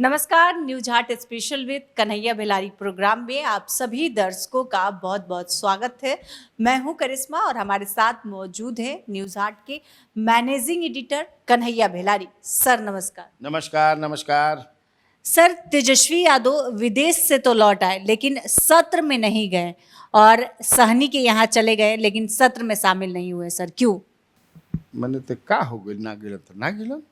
नमस्कार, news Haat special with Kanhaiya Belari program में आप सभी दर्शकों का बहुत बहुत स्वागत है। मैं हूं करिश्मा और हमारे साथ मौजूद है न्यूज हाट के managing editor Kanhaiya Bellary. Sir नमस्कार। नमस्कार नमस्कार। सर, तेजस्वी यादव विदेश से तो लौट आए लेकिन सत्र में नहीं गए और सहनी के यहाँ चले गए लेकिन सत्र में शामिल नहीं हुए। सर क्यों? मैंने तो का हो गई ना गिलन तो ना गिलन,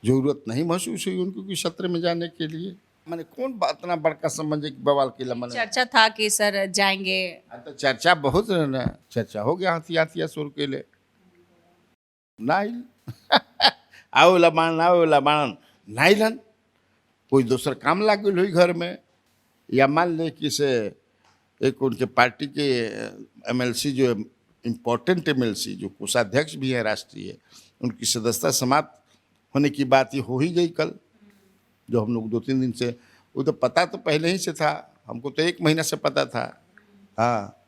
जरूरत नहीं महसूस हुई उनको कि सत्र में जाने के लिए। मैंने कौन बात ना बड़का समझे कि बवाल के मैंने चर्चा था कि सर जाएंगे। तो चर्चा बहुत ना चर्चा हो गया हाथी हाथिया सुर के लिए नाइल आओ लबान नाइलन कोई दूसरा काम लाग गई हुई घर में, या मान ले कि से एक उनके पार्टी के एमएलसी जो इम्पोर्टेंट एमएलसी जो कोषाध्यक्ष भी है राष्ट्रीय, उनकी सदस्यता समाप्त होने की बात ये हो ही गई कल। जो हम लोग 2-3 दिन से, वो तो पता तो पहले ही से था, हमको तो 1 महीना से पता था। हाँ,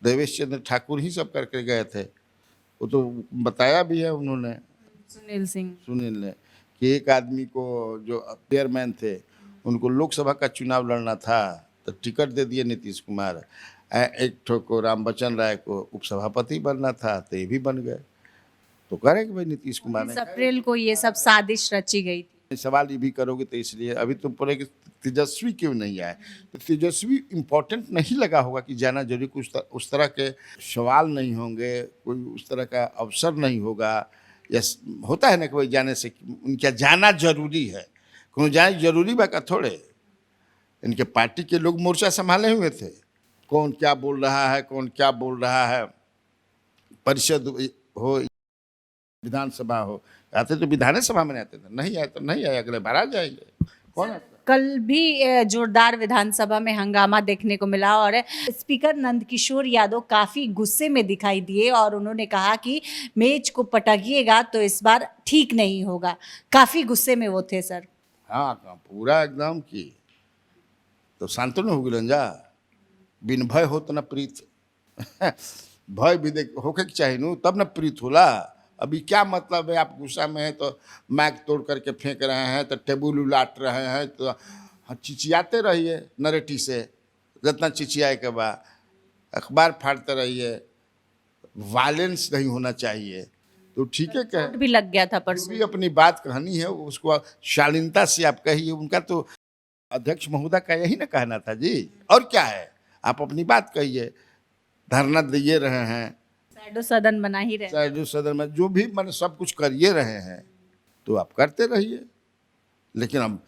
देवेश चंद्र ठाकुर ही सब करके गए थे, वो तो बताया भी है उन्होंने, सुनील ने, कि एक आदमी को जो चेयरमैन थे उनको लोकसभा का चुनाव लड़ना था तो टिकट दे दिए नीतीश कुमार, एक ठो को राम बच्चन राय को उपसभापति बनना था तो ये भी बन गए। तो करेंगे भाई नीतीश कुमार ने। 20 अप्रैल को ये सब साजिश रची गई थी। सवाल ये भी करोगे तो इसलिए अभी तुम बोले कि तेजस्वी क्यों नहीं आए, तो तेजस्वी इम्पोर्टेंट नहीं लगा होगा कि जाना जरूरी, कुछ उस तरह के सवाल नहीं होंगे, कोई उस तरह का अवसर नहीं होगा, या होता है ना कि भाई जाने से उनका जाना जरूरी है, क्यों जाए जरूरी बा का थोड़े। इनके पार्टी के लोग मोर्चा संभाले हुए थे, कौन क्या बोल रहा है, कौन क्या बोल रहा है, परिषद हो विधानसभा हो, आते तो विधानसभा में आते थे, नहीं आए तो नहीं आए, अगले बार आ जाएंगे। कौन आता? कल भी जोरदार विधानसभा में हंगामा देखने को मिला और स्पीकर नंदकिशोर यादव काफी गुस्से में दिखाई दिए और उन्होंने कहा कि मेज को पटकिएगा तो इस बार ठीक नहीं होगा। काफी गुस्से में वो थे सर। हाँ, पूरा एकदम की तो शांतनु हो गलन जा, बिन भय हो तो न प्रीत भय भी देख होके चाहिए नु, तब न प्रीत होला। अभी क्या मतलब है, आप गुस्सा में हैं तो मैक तोड़ करके फेंक रहे हैं, तो टेबुल उलाट रहे हैं, तो चिचियाते रहिए नरेटी से, जितना चिचियाए के बाद अखबार फाड़ते रहिए, वायलेंस नहीं होना चाहिए। तो ठीक है, कह भी लग गया था परसों। भी अपनी बात कहनी है उसको शालीनता से आप कहिए, उनका तो अध्यक्ष महोदय का यही ना कहना था जी, और क्या है, आप अपनी बात कहिए। धरना दिए रहे हैं, शैडो सदन बना ही रहे, शैडो सदन में जो भी मैंने सब कुछ करिए रहे हैं, तो आप करते रहिए। लेकिन अब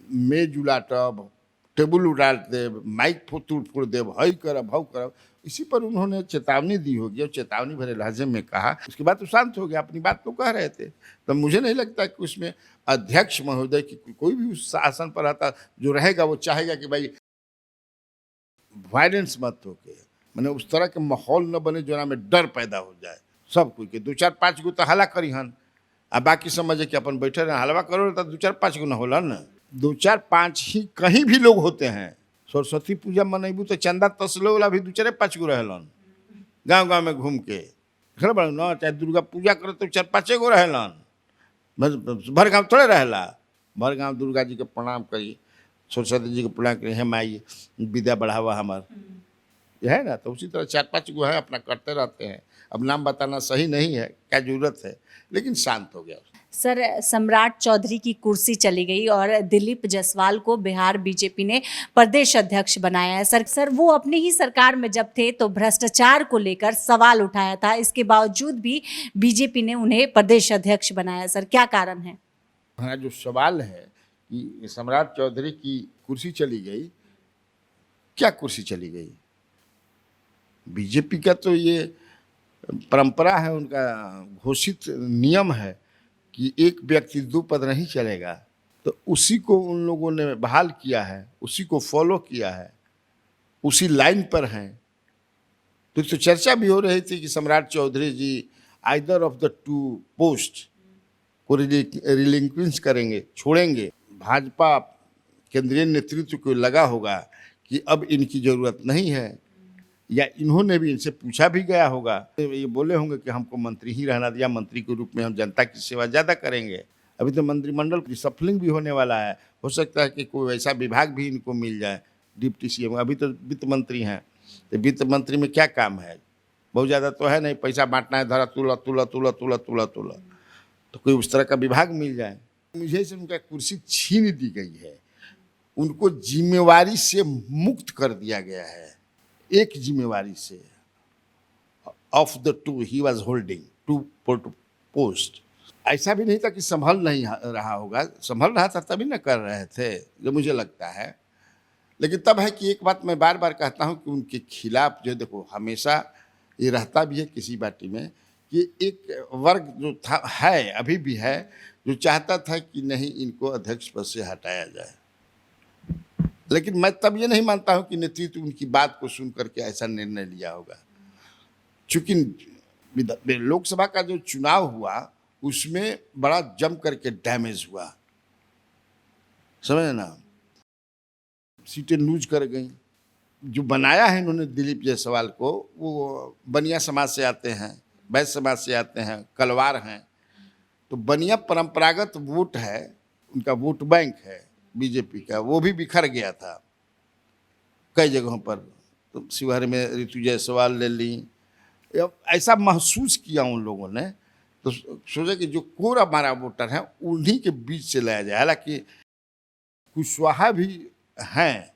मेज उलाटब, टेबुल उलाट दे, माइक तोड़ फोड़ दे, हई करब हव करब, इसी पर उन्होंने चेतावनी दी होगी और चेतावनी भरे लहजे में कहा, उसके बाद तो शांत हो गया, अपनी बात तो कह रहे थे। तो मुझे नहीं लगता कि उसमें अध्यक्ष महोदय की कोई भी उस आसन पर आता जो रहेगा वो चाहेगा कि भाई वायलेंस मत होके, मैंने उस तरह के माहौल न बने जो में डर पैदा हो जाए सब कोई के। 2-4-5 गो तो हला करी हन, आ बाकी समझे कि अपन बैठे रहे, हलवा करो तो 2-4-5 गो न होला न, 2-4-5 ही कहीं भी लोग होते हैं। सरस्वती पूजा मनैबू तो चंदा तसलो वाला भी 2-4-5 गो रहलन गाँव गाँव में घूम के, खबर न, चाहे दुर्गा पूजा करो तो 4-5 गो रहलन, बस भर गाँव थोड़े रहेला। भर गाँव दुर्गा जी के प्रणाम करी, सरस्वती जी के प्रणाम करी, हे माई विद्या बढ़ावा हमार, यह है ना। तो उसी तरह 4-5 गो है, अपना करते रहते हैं। अब नाम बताना सही नहीं है, क्या जरूरत है, लेकिन शांत हो गया। सर, सम्राट चौधरी की कुर्सी चली गई और दिलीप जायसवाल को बिहार बीजेपी ने प्रदेश अध्यक्ष बनाया है। सर वो अपनी ही सरकार में जब थे तो भ्रष्टाचार को लेकर सवाल उठाया था, इसके बावजूद भी बीजेपी ने उन्हें प्रदेश अध्यक्ष बनाया। सर क्या कारण है? हमारा जो सवाल है कि सम्राट चौधरी की कुर्सी चली गई, क्या कुर्सी चली गई? बीजेपी का तो ये परंपरा है, उनका घोषित नियम है कि एक व्यक्ति 2 पद नहीं चलेगा, तो उसी को उन लोगों ने बहाल किया है, उसी को फॉलो किया है, उसी लाइन पर हैं। तो चर्चा भी हो रही थी कि सम्राट चौधरी जी आइदर ऑफ द 2 पोस्ट को रिलिंक्विश करेंगे, छोड़ेंगे। भाजपा केंद्रीय नेतृत्व को लगा होगा कि अब इनकी ज़रूरत नहीं है, या इन्होंने भी इनसे पूछा भी गया होगा, ये बोले होंगे कि हमको मंत्री ही रहना दिया, मंत्री के रूप में हम जनता की सेवा ज़्यादा करेंगे। अभी तो मंत्रिमंडल की सफलिंग भी होने वाला है। हो सकता है कि कोई ऐसा विभाग भी इनको मिल जाए डिप्टी सीएम। अभी तो वित्त मंत्री हैं, तो वित्त मंत्री में क्या काम है? बहुत ज़्यादा तो है नहीं, पैसा बांटना है, धरा तुला तुला तुला तुला तुला तुला। तो कोई उस तरह का विभाग मिल जाए। मुझे से उनका कुर्सी छीन दी गई है, उनको जिम्मेवारी से मुक्त कर दिया गया है। एक जिम्मेवारी से, of the two he was holding two post. ऐसा भी नहीं था कि संभल नहीं रहा होगा, संभल रहा था तभी ना कर रहे थे, जो मुझे लगता है। लेकिन तब है कि एक बात मैं बार बार कहता हूँ कि उनके खिलाफ जो देखो हमेशा ये रहता भी है किसी पार्टी में कि एक वर्ग जो था है अभी भी है जो चाहता था कि नहीं इनको अध्यक्ष पद से हटाया जाए। लेकिन मैं तब ये नहीं मानता हूँ कि नेतृत्व उनकी बात को सुन करके ऐसा निर्णय लिया होगा। चूंकि लोकसभा का जो चुनाव हुआ उसमें बड़ा जम करके डैमेज हुआ, समझे ना, सीटें लूज कर गई। जो बनाया है इन्होंने दिलीप जायसवाल को, वो बनिया समाज से आते हैं, वैश्य समाज से आते हैं, कलवार हैं। तो बनिया परंपरागत वोट है, उनका वोट बैंक है बीजेपी का, वो भी बिखर गया था कई जगहों पर। तो शिवहर में ऋतु जायसवाल ले ली, ऐसा महसूस किया उन लोगों ने। तो सोचा कि जो कोर हमारा वोटर है उन्हीं के बीच से लाया जाए। हालांकि कुशवाहा भी हैं,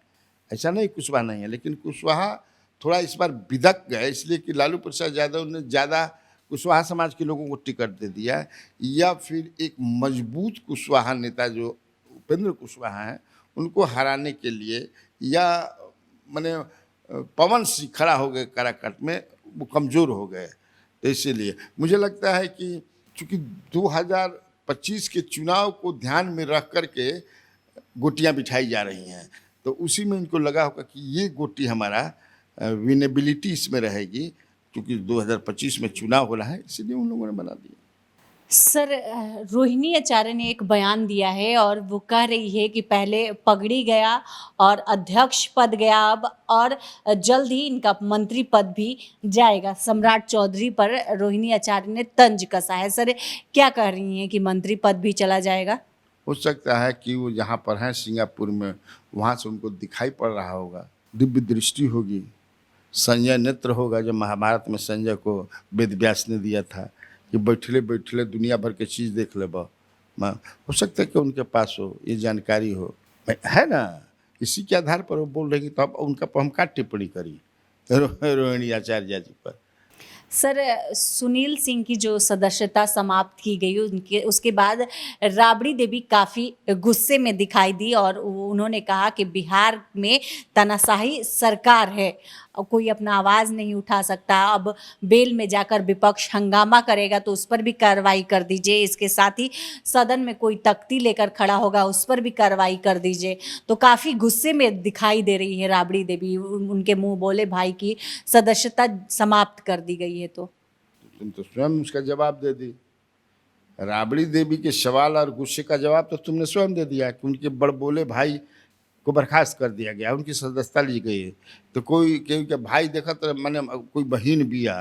ऐसा नहीं कुशवाहा नहीं है, लेकिन कुशवाहा थोड़ा इस बार बिदक गए, इसलिए कि लालू प्रसाद यादव ने ज़्यादा कुशवाहा समाज के लोगों को टिकट दे दिया, या फिर एक मजबूत कुशवाहा नेता जो उपेंद्र कुशवाहा हैं उनको हराने के लिए, या माने पवन सिंह खड़ा हो गए काराकाट में, वो कमज़ोर हो गए। तो इसीलिए मुझे लगता है कि चूँकि 2025 के चुनाव को ध्यान में रख करके गोटियां बिठाई जा रही हैं, तो उसी में इनको लगा होगा कि ये गोटी हमारा विनेबिलिटी इसमें रहेगी, क्योंकि 2025 में चुनाव हो रहा है, इसीलिए उन लोगों ने बना दिया। सर, रोहिणी आचार्य ने एक बयान दिया है और वो कह रही है कि पहले पगड़ी गया और अध्यक्ष पद गया अब, और जल्द ही इनका मंत्री पद भी जाएगा। सम्राट चौधरी पर रोहिणी आचार्य ने तंज कसा है। सर, क्या कह रही हैं कि मंत्री पद भी चला जाएगा? हो सकता है कि वो जहाँ पर हैं सिंगापुर में, वहाँ से उनको दिखाई पड़ रहा होगा, दिव्य दृष्टि होगी, संजय नेत्र होगा। जब महाभारत में संजय को वेद व्यास ने दिया था कि बैठले बैठले दुनिया भर के चीज़ देख ले बा, हो सकता है कि उनके पास हो, ये जानकारी हो, है ना। इसी के आधार पर वो बोल रहे हैं, तो अब उनका पर हम क्या टिप्पणी करी रोहिणी आचार्य जी पर। सर, सुनील सिंह की जो सदस्यता समाप्त की गई उनके उसके बाद राबड़ी देवी काफ़ी गुस्से में दिखाई दी और उन्होंने कहा कि बिहार में तानाशाही सरकार है, और कोई अपना आवाज़ नहीं उठा सकता। अब बेल में जाकर विपक्ष हंगामा करेगा तो उस पर भी कार्रवाई कर दीजिए, इसके साथ ही सदन में कोई तख्ती लेकर खड़ा होगा उस पर भी कार्रवाई कर दीजिए। तो काफ़ी गुस्से में दिखाई दे रही है राबड़ी देवी, उनके मुंह बोले भाई की सदस्यता समाप्त कर दी गई है। तो तुम तो स्वयं उसका जवाब दे दी। राबड़ी देवी के सवाल और गुस्से का जवाब तो तुमने स्वयं दे दिया कि उनके बड़बोले भाई को बर्खास्त कर दिया गया, उनकी सदस्यता ली गई। तो कोई के भाई देखत रहे, माने कोई बहन बिया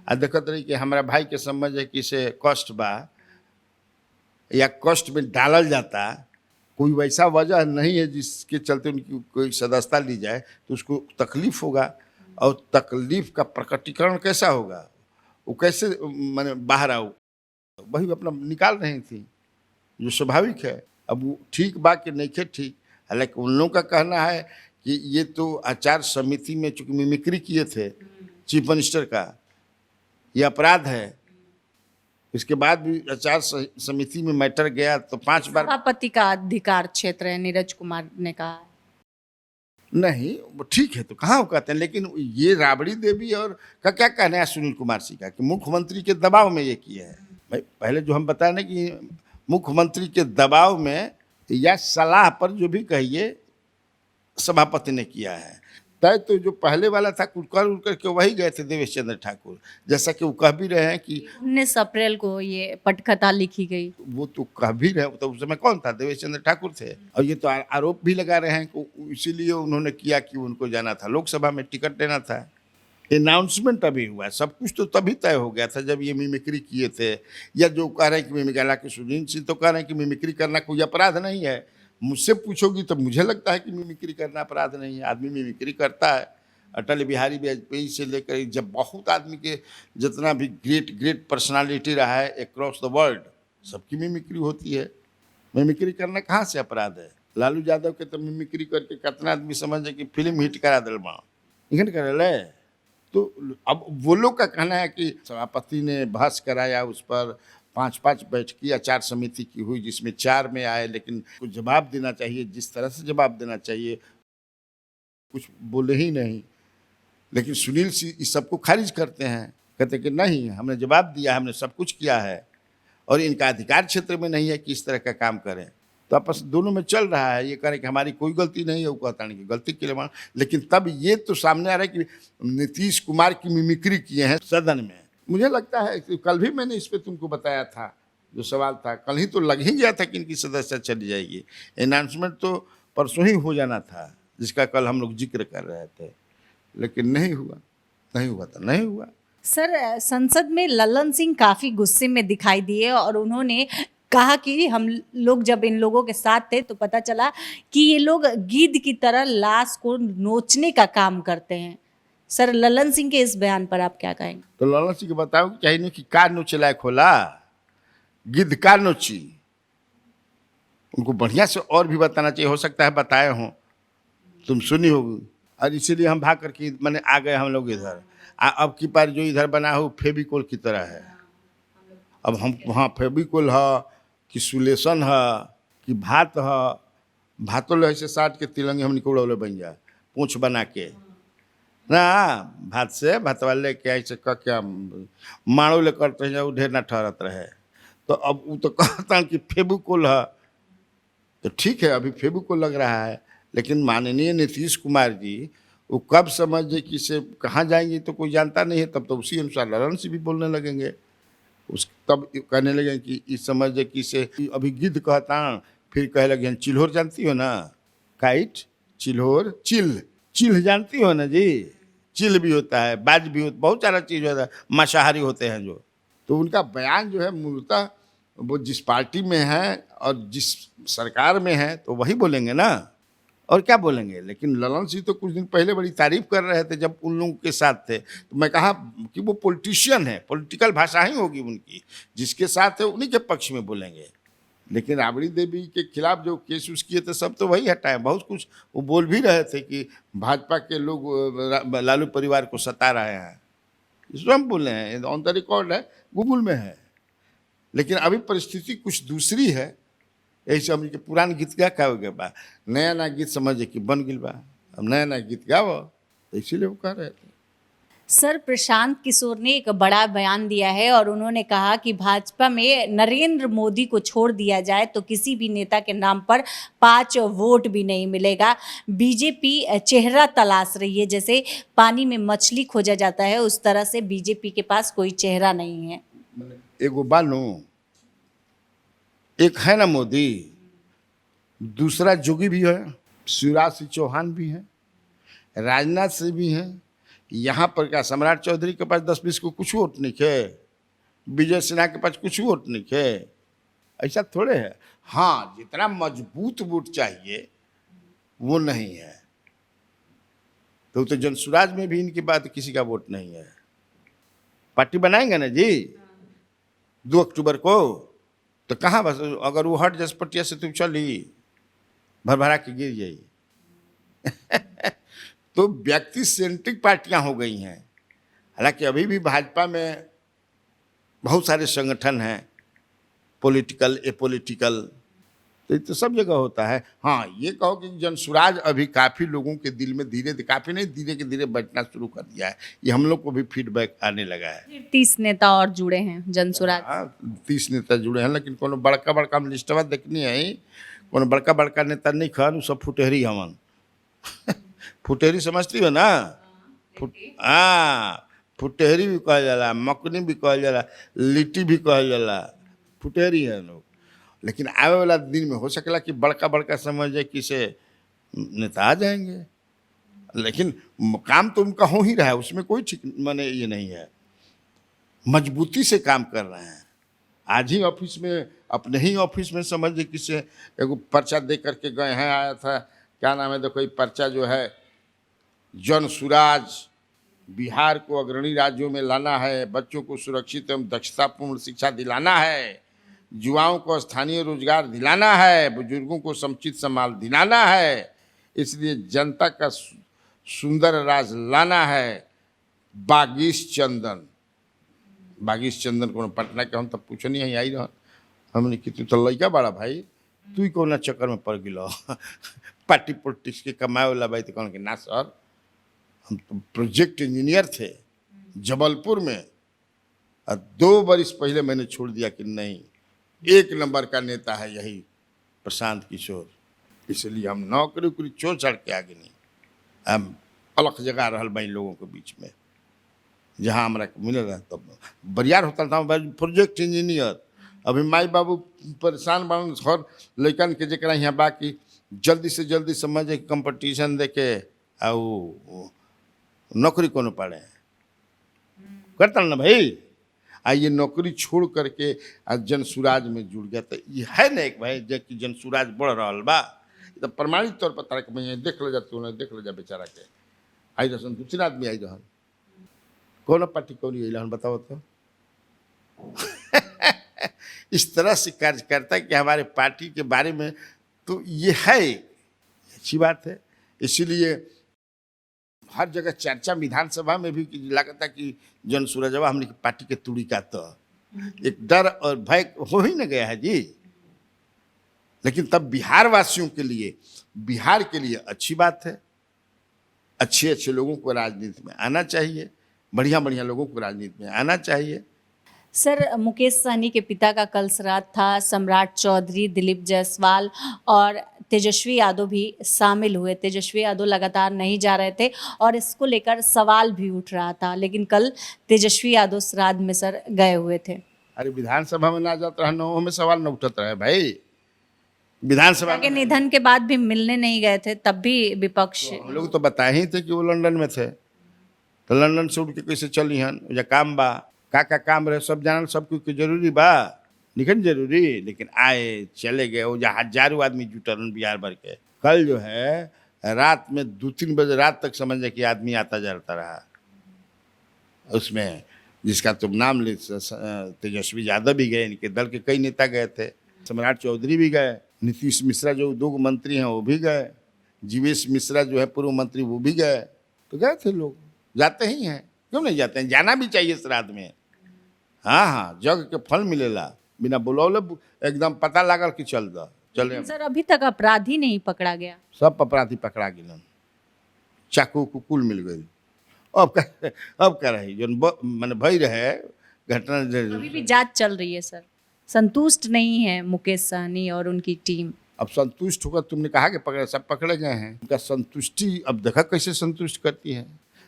आ देखत रही कि हमारा भाई के समझ है कि इसे कष्ट बा या कष्ट में डालल जाता, कोई वैसा वजह नहीं है जिसके चलते उनकी कोई सदस्यता ली जाए, तो उसको तकलीफ होगा। और तकलीफ का प्रकटीकरण कैसा होगा, वो कैसे माने बाहर आओ, वही अपना निकाल रही थी, जो स्वाभाविक है। अब वो ठीक बा कि नहीं थे ठीक, हालांकि उन लोगों का कहना है कि ये तो आचार समिति में चूंकि मिमिक्री किए थे चीफ मिनिस्टर का, ये अपराध है। इसके बाद भी आचार समिति में मैटर गया तो 5 बार। सभापति का अधिकार क्षेत्र है, नीरज कुमार ने कहा। नहीं वो ठीक है, तो कहाँ वो कहते हैं। लेकिन ये राबड़ी देवी और का क्या कहना है सुनील कुमार सिंह का कि मुख्यमंत्री के दबाव में ये किया है। भाई पहले जो हम बताए ना कि मुख्यमंत्री के दबाव में या सलाह पर जो भी कहिए सभापति ने किया है। तय तो जो पहले वाला था कुलकर उलकर के वही गए थे देवेश चंद्र ठाकुर, जैसा कि वो कह भी रहे हैं कि 19 अप्रैल को ये पटकथा लिखी गई। वो तो कह भी रहे, तो उस समय कौन था, देवेश चंद्र ठाकुर थे। और ये तो आरोप भी लगा रहे हैं कि इसीलिए उन्होंने किया कि उनको जाना था, लोकसभा में टिकट लेना था। अनाउंसमेंट अभी हुआ है, सब कुछ तो तभी तय हो गया था जब ये मिमिक्री किए थे। या जो कह रहे हैं कि मिमिक्री, हालांकि सुनील सिंह तो कह रहे हैं कि मिमिक्री करना कोई अपराध नहीं है। मुझसे पूछोगी तो मुझे लगता है कि मिमिक्री करना अपराध नहीं है, आदमी मिमिक्री करता है। अटल बिहारी वाजपेयी से लेकर जब बहुत आदमी के जितना भी ग्रेट ग्रेट पर्सनालिटी रहा है अक्रॉस द वर्ल्ड, सबकी मिमिक्री होती है। मिमिक्री करना कहाँ से अपराध है? लालू यादव के तो मिमिक्री करके कितना आदमी समझे कि फिल्म हिट करा दिल माँ इकन करे। तो अब वो लोग का कहना है कि सभापति ने बहस कराया, उस पर 5-5 बैठकी आचार समिति की हुई जिसमें 4 में आए, लेकिन कुछ जवाब देना चाहिए, जिस तरह से जवाब देना चाहिए कुछ बोले ही नहीं। लेकिन सुनील सिंह इस सबको खारिज करते हैं, कहते कि नहीं, हमने जवाब दिया, हमने सब कुछ किया है और इनका अधिकार क्षेत्र में नहीं है कि इस तरह का काम करें। तो आपस दोनों में चल रहा है, ये करें कि हमारी कोई गलती नहीं है, वो कहता नहीं कि गलती के लिए मान। लेकिन तब ये तो सामने आ रहा है कि नीतीश कुमार की मिमिक्री किए हैं सदन में। मुझे लगता है कि कल भी मैंने इस पर तुमको बताया था, जो सवाल था कल ही तो लग ही गया था कि इनकी सदस्यता चली जाएगी। अनाउंसमेंट तो परसों ही हो जाना था, जिसका कल हम लोग जिक्र कर रहे थे, लेकिन नहीं हुआ। नहीं हुआ तो नहीं हुआ। सर, संसद में लल्लन सिंह काफी गुस्से में दिखाई दिए और उन्होंने कहा कि हम लोग जब इन लोगों के साथ थे तो पता चला कि ये लोग गीद की तरह लाश को नोचने का काम करते हैं। सर, लल्लन सिंह के इस बयान पर आप क्या कहेंगे? तो लल्लन सिंह को बताओ कि चाहिए कि कार नोचे लायक होला, गिद्ध कार नोची। उनको बढ़िया से और भी बताना चाहिए, हो सकता है बताए हों, तुम सुनी होगी। और इसीलिए हम भाग करके मैंने आ गए हम लोग इधर। अब की बार जो इधर बना हो फेविकोल की तरह है। अब हम वहाँ फेविकोल है कि सुलेशन है कि भात है, भातों ले ऐसे साट के तिलंगे हम निकोड़ौले बन जाए, पूँछ बना के ना, भात से भात वाले के ऐसे कह के माड़ो ले करते हैं, ढेर ना ठहरत रहे। तो अब वो तो कहता कि फेविकोल है, तो ठीक है अभी फेविकोल लग रहा है, लेकिन माननीय नीतीश कुमार जी वो कब समझे कि इसे कहाँ जाएंगे तो कोई जानता नहीं है। तब तो उसी अनुसार ललन से भी बोलने लगेंगे, उस तब कहने लगे कि इस समझे कि इसे अभी गिद्ध कहता, फिर कहे लगे चिल्होर जानती हो ना, काइट चिल्होर, चिल्ह जानती हो ना जी, चिल भी होता है, बाज भी होता, बहुत सारा चीज़ होता है, मांसाहारी होते हैं जो। तो उनका बयान जो है मूलतः वो जिस पार्टी में है और जिस सरकार में है तो वही बोलेंगे ना, और क्या बोलेंगे। लेकिन ललन सिंह तो कुछ दिन पहले बड़ी तारीफ कर रहे थे जब उन लोगों के साथ थे, तो मैं कहा कि वो पॉलिटिशियन है, पॉलिटिकल भाषा ही होगी उनकी, जिसके साथ है उन्हीं के पक्ष में बोलेंगे। लेकिन राबड़ी देवी के खिलाफ जो केस उस किए थे सब तो वही हटाए, बहुत कुछ वो बोल भी रहे थे कि भाजपा के लोग लालू परिवार को सता रहे हैं, इसको हम बोले हैं, ऑन द रिकॉर्ड है, गूगल में है। लेकिन अभी परिस्थिति कुछ दूसरी है, ऐसे हमने के पुरान गीत क्या गाओगे बा, नया नया गीत समझे कि बन गिल बा, अब नया नया गीत गाओ, तो इसीलिए वो कह रहे थे। सर, प्रशांत किशोर ने एक बड़ा बयान दिया है और उन्होंने कहा कि भाजपा में नरेंद्र मोदी को छोड़ दिया जाए तो किसी भी नेता के नाम पर 5 वोट भी नहीं मिलेगा। बीजेपी चेहरा तलाश रही है, जैसे पानी में मछली खोजा जाता है उस तरह से बीजेपी के पास कोई चेहरा नहीं है। एगो बानू, एक है ना मोदी, दूसरा जोगी भी है, शिवराज सिंह चौहान भी है, राजनाथ सिंह भी हैं, यहाँ पर क्या सम्राट चौधरी के पास 10-20 को कुछ वोट नहीं है, विजय सिन्हा के पास कुछ वोट नहीं है, ऐसा थोड़े है। हाँ, जितना मजबूत वोट चाहिए वो नहीं है। तो जनसुराज में भी इनकी बात किसी का वोट नहीं है। पार्टी बनाएंगे ना जी 2 अक्टूबर को, तो कहाँ बस अगर वो हट जसपटिया से तुम चली भर भरा के गिर जाइए। तो व्यक्ति सेंट्रिक पार्टियां हो गई हैं। हालांकि अभी भी भाजपा में बहुत सारे संगठन हैं, पॉलिटिकल एपॉलिटिकल, तो ये तो सब जगह होता है। हाँ, ये कहो कि जनसुराज अभी काफ़ी लोगों के दिल में धीरे काफ़ी नहीं धीरे के धीरे बैठना शुरू कर दिया है, ये हम लोग को भी फीडबैक आने लगा है। 30 नेता और जुड़े हैं जनसुराज। हाँ, 30 नेता जुड़े हैं, लेकिन कोनो बड़का बड़का हम लिस्टवा देखनी है, कोनो बड़का बड़का नेता नहीं खन, सब फुटेहरी हमन। फुटेहरी समझती हो ना? हाँ, फुटेहरी भी कहल जाला, मकनी भी कहल जाला, लिट्टी भी कहल जाला, फुटेहरी है लोग। लेकिन आवे वाला दिन में हो सकेला कि बड़का बड़का समझे कि से नेता आ जाएंगे। लेकिन काम तो उनका हो ही रहा है, उसमें कोई ठीक माने ये नहीं है, मजबूती से काम कर रहे हैं। आज ही ऑफिस में, अपने ही ऑफिस में समझिए किसी एगो पर्चा दे करके गए हैं, आया था क्या नाम है, देखो ये पर्चा जो है, जन सुराज, बिहार को अग्रणी राज्यों में लाना है, बच्चों को सुरक्षित एवं दक्षतापूर्ण शिक्षा दिलाना है, युवाओं को स्थानीय रोजगार दिलाना है, बुजुर्गों को समुचित सम्मान दिलाना है, इसलिए जनता का सुंदर राज लाना है। बागीश चंदन, बागीश चंदन को पटना के हम तब पूछे नहीं आई रहा, हमने कि तू तो लड़का बड़ा भाई, तू ही कौन चक्कर में पड़ गिलो पार्टी पॉलिटिक्स के कमाए वाला भाई, तो कौन के ना सर, हम तो प्रोजेक्ट इंजीनियर थे जबलपुर में, और 2 बरस पहले मैंने छोड़ दिया कि नहीं, 1 नंबर का नेता है यही प्रशांत किशोर, इसलिए हम नौकरी उकरी छोड़ छाड़ के आगे नहीं, हम अलग जगह रहल भाई लोगों के बीच में, जहाँ हमारा मिल रहा तब बरियार होता था प्रोजेक्ट इंजीनियर। अभी माई बाबू परेशान बन, हर लड़कन के जरा यहाँ बाकी जल्दी से जल्दी समझे कंपटीशन दे के नौकरी को पाड़े करता ना भाई, ये नौकरी छोड़ करके आज जन सुराज में जुड़ गया, तो ये है ना एक भाई जो कि जन सुराज बढ़ रहा बा, तो प्रमाणित तौर पर तारक भैया देख ले जाते उन्हें देख ले जा बेचारा के आई रहन, 2-3 आदमी आई रहन, कौन पार्टी कौन अहन बताओ तो इस तरह से कार्य करता है कि हमारे पार्टी के बारे में, तो ये है अच्छी बात है। इसीलिए हर जगह चर्चा विधानसभा में भी लगता कि जन सूरजवा हमने पार्टी के तुड़ी का, तो एक डर और भय हो ही न गया है जी। लेकिन तब बिहार वासियों के लिए, बिहार के लिए अच्छी बात है, अच्छे अच्छे लोगों को राजनीति में आना चाहिए, बढ़िया बढ़िया लोगों को राजनीति में आना चाहिए। सर, मुकेश सहनी के पिता का कल श्राद्ध था, सम्राट चौधरी, दिलीप जायसवाल और तेजस्वी यादव भी शामिल हुए। तेजस्वी यादव लगातार नहीं जा रहे थे और इसको लेकर सवाल भी उठ रहा था, लेकिन कल तेजस्वी यादव श्राद्ध में सर गए हुए थे। अरे विधानसभा में ना जाता रहा, में सवाल न उठता रहे भाई, विधानसभा के निधन के बाद भी मिलने नहीं गए थे, तब भी विपक्ष, हम लोग तो बताए ही थे कि वो लंदन में थे, तो लंदन से उठ के कैसे चली हन, या काम बा का काम रहे, सब जानल, सब कुछ के जरूरी बा, निकल जरूरी, लेकिन आए चले गए, वो जहाँ हजारों आदमी जुटल बिहार भर के। कल जो है रात में 2-3 बजे रात तक समझ कि आदमी आता जाता रहा, उसमें जिसका तुम नाम ले, तेजस्वी यादव भी गए, इनके दल के कई नेता गए थे, सम्राट चौधरी भी गए, नीतीश मिश्रा जो 2 मंत्री हैं वो भी गए, जीवेश मिश्रा जो है पूर्व मंत्री वो भी गए, तो गए थे लोग, जाते ही हैं, क्यों नहीं जाते हैं, जाना भी चाहिए श्राद्ध में। हाँ हाँ, जग के फल मिलेला, बिना बुलौले एकदम पता लागल कि चल दो चले। सर अभी तक अपराधी नहीं पकड़ा गया, सब अपराधी पकड़ा गिलन, चाकू कुकुल मिल गई, अब क्या रही जो मैंने भई रहे घटना, अभी भी जांच चल रही है सर, संतुष्ट नहीं है मुकेश सहनी और उनकी टीम। अब संतुष्ट होकर, तुमने कहा कि पकड़े, सब पकड़े गए हैं, उनका संतुष्टि अब देखा कैसे संतुष्ट करती है।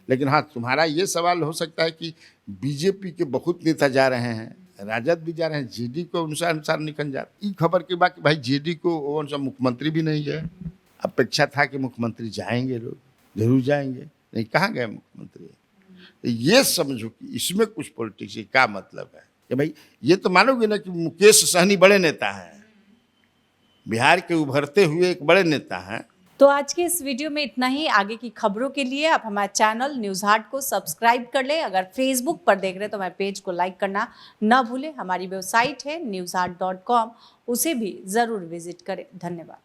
लेकिन हाँ, तुम्हारा ये सवाल हो सकता है कि बीजेपी के बहुत नेता जा रहे हैं, राजद भी जा रहे हैं, जेडी को अनुसार निकल जा रहे, खबर के बाद कि भाई जेडी को कौन सा मुख्यमंत्री भी नहीं है, अपेक्षा था कि मुख्यमंत्री जाएंगे, लोग जरूर जाएंगे, नहीं कहाँ गए मुख्यमंत्री। तो ये समझो कि इसमें कुछ पॉलिटिक्स का मतलब है कि भाई ये तो मानोगे ना कि मुकेश सहनी बड़े नेता हैं, बिहार के उभरते हुए एक बड़े नेता हैं। तो आज के इस वीडियो में इतना ही। आगे की खबरों के लिए आप हमारे चैनल न्यूज़ हाट को सब्सक्राइब कर ले। अगर फेसबुक पर देख रहे हैं तो हमारे पेज को लाइक करना ना भूलें। हमारी वेबसाइट है newsheart.com, उसे भी ज़रूर विजिट करें। धन्यवाद।